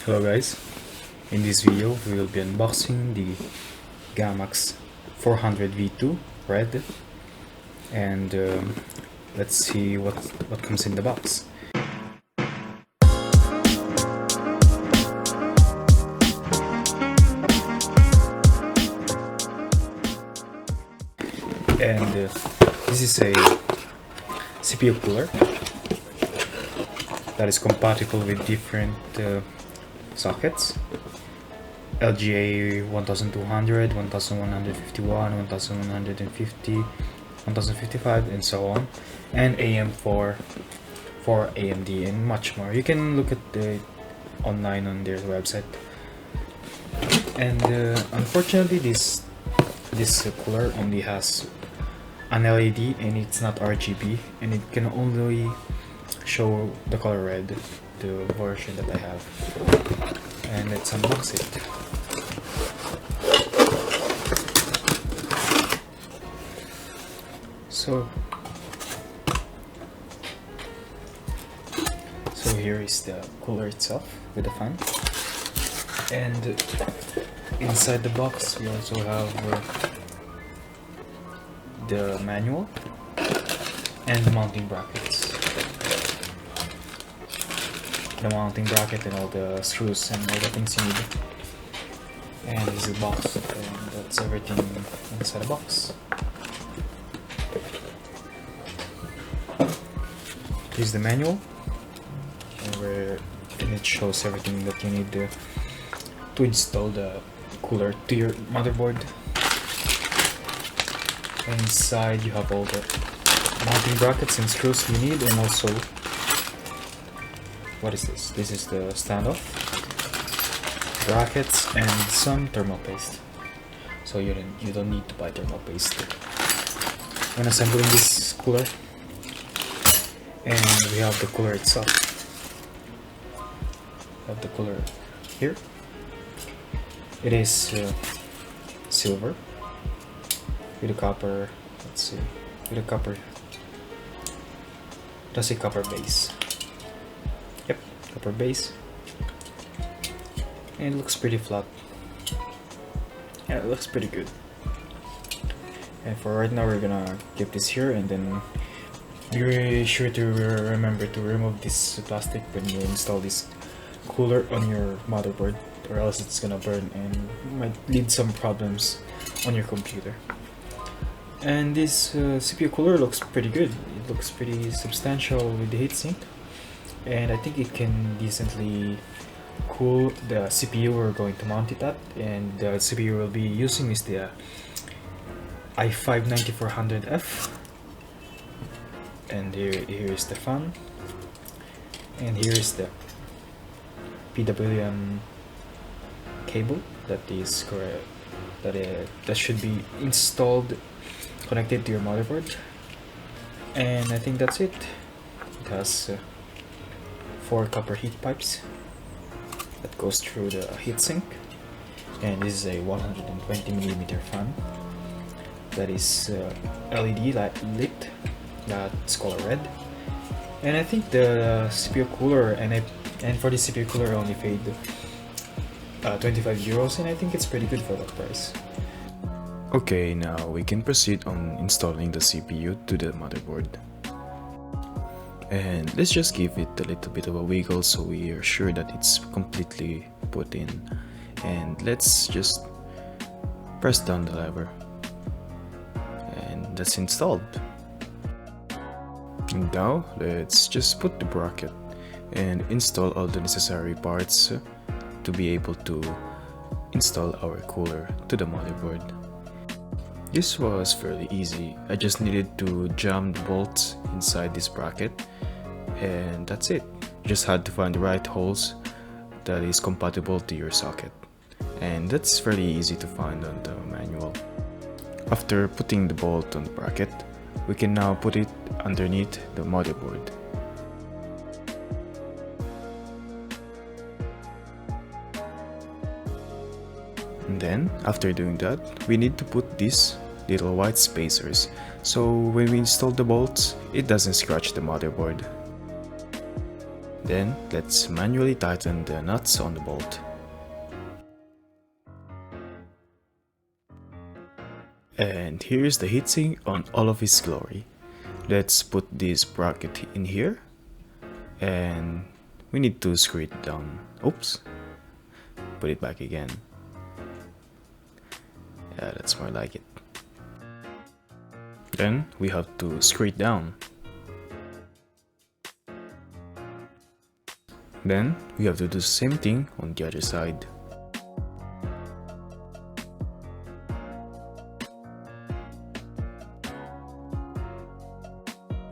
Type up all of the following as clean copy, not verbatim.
Hello guys, in this video we will be unboxing the Gammax 400 V2 Red, and let's see what comes in the box. And this is a CPU cooler that is compatible with different sockets: LGA 1200, 1151, 1150, 1055, and so on, and AM4 for AMD, and much more. You can look at it online on their website. And unfortunately, this cooler only has an LED and it's not RGB, and it can only show the color red, the version that I have. And let's unbox it. So here is the cooler itself with the fan, and inside the box we also have the manual and the mounting brackets. The mounting bracket and all the screws and all the things you need. And this is the box, and that's everything inside the box. Here's the manual, and it shows everything that you need to install the cooler to your motherboard. And inside you have all the mounting brackets and screws you need, and also, what is this? This is the standoff, brackets, and some thermal paste. So you don't need to buy thermal paste when assembling this cooler. And we have the cooler itself. We have the cooler here. It is silver with a copper. Let's see, with a copper. Does a copper base. Yep, copper base. And it looks pretty flat. Yeah, it looks pretty good. And for right now, we're gonna keep this here, and then be sure to remember to remove this plastic when you install this cooler on your motherboard, or else it's gonna burn and might lead some problems on your computer. And this CPU cooler looks pretty good. It looks pretty substantial with the heatsink, and I think it can decently cool the CPU we're going to mount it at. And the CPU we'll be using is the i5-9400F. And here is the fan, and here is the PWM cable that is correct, that should be installed, connected to your motherboard. And I think that's it. It has 4 copper heat pipes that goes through the heatsink, and this is a 120mm fan that is LED lit, that's color red. And I think the CPU cooler, and for the CPU cooler I only paid 25 euros, and I think it's pretty good for that price. Okay, now we can proceed on installing the CPU to the motherboard. And let's just give it a little bit of a wiggle so we are sure that it's completely put in. And let's just press down the lever, and that's installed. And now let's just put the bracket and install all the necessary parts to be able to install our cooler to the motherboard. This was fairly easy. I just needed to jam the bolts inside this bracket, and that's it. You just had to find the right holes that is compatible to your socket, and that's fairly easy to find on the manual. After putting the bolt on the bracket, we can now put it underneath the motherboard. And then, after doing that, we need to put these little white spacers, so when we install the bolts, it doesn't scratch the motherboard. Then let's manually tighten the nuts on the bolt. And here's the heatsink on all of its glory. Let's put this bracket in here, and we need to screw it down. Oops, put it back again. Yeah, that's more like it. Then we have to screw it down. Then we have to do the same thing on the other side.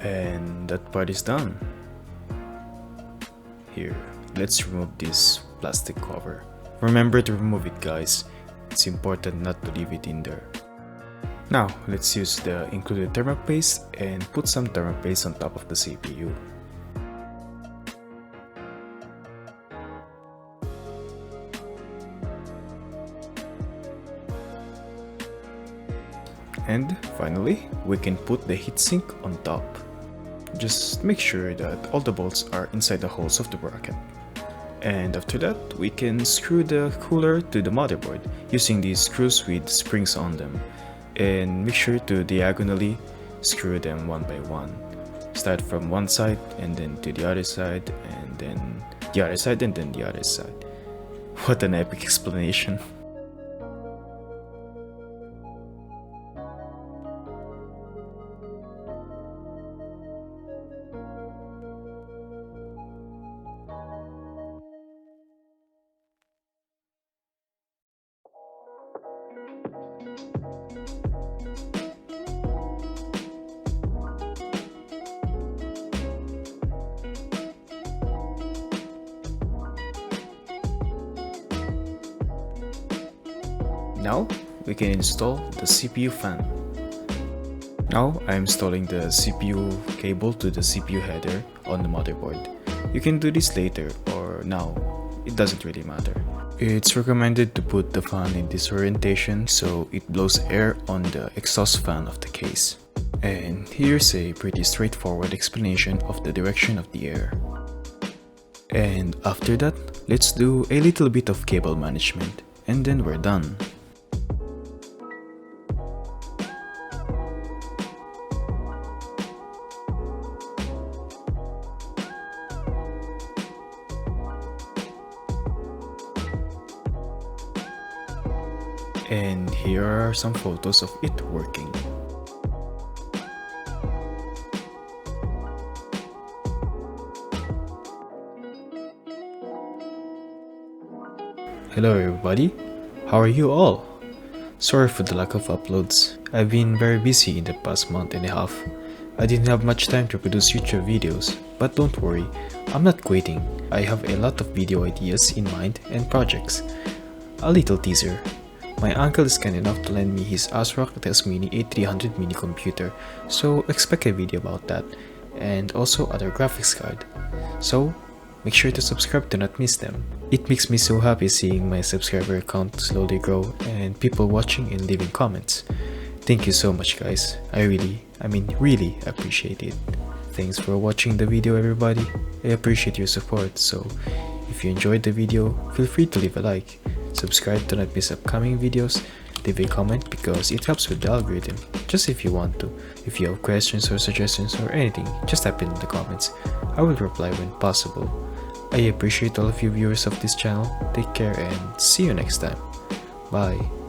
And that part is done. Here, let's remove this plastic cover. Remember to remove it, guys. It's important not to leave it in there. Now, let's use the included thermal paste and put some thermal paste on top of the CPU. And finally, we can put the heatsink on top. Just make sure that all the bolts are inside the holes of the bracket. And after that, we can screw the cooler to the motherboard using these screws with springs on them. And make sure to diagonally screw them one by one. Start from one side and then to the other side, and then the other side, and then the other side. What an epic explanation. Now we can install the CPU fan. Now I am installing the CPU cable to the CPU header on the motherboard. You can do this later or now, it doesn't really matter. It's recommended to put the fan in this orientation so it blows air on the exhaust fan of the case. And here's a pretty straightforward explanation of the direction of the air. And after that, let's do a little bit of cable management, and then we're done. And here are some photos of it working. Hello everybody, how are you all? Sorry for the lack of uploads. I've been very busy in the past month and a half. I didn't have much time to produce YouTube videos, but don't worry, I'm not quitting. I have a lot of video ideas in mind and projects. A little teaser. My uncle is kind enough to lend me his ASRock TesMini A300 mini computer, so expect a video about that, and also other graphics card. So, make sure to subscribe to not miss them. It makes me so happy seeing my subscriber count slowly grow and people watching and leaving comments. Thank you so much guys, I really appreciate it. Thanks for watching the video everybody, I appreciate your support, so if you enjoyed the video, feel free to leave a like. Subscribe to not miss upcoming videos, leave a comment because it helps with the algorithm, just if you want to. If you have questions or suggestions or anything, just type it in the comments. I will reply when possible. I appreciate all of you viewers of this channel, take care and see you next time. Bye.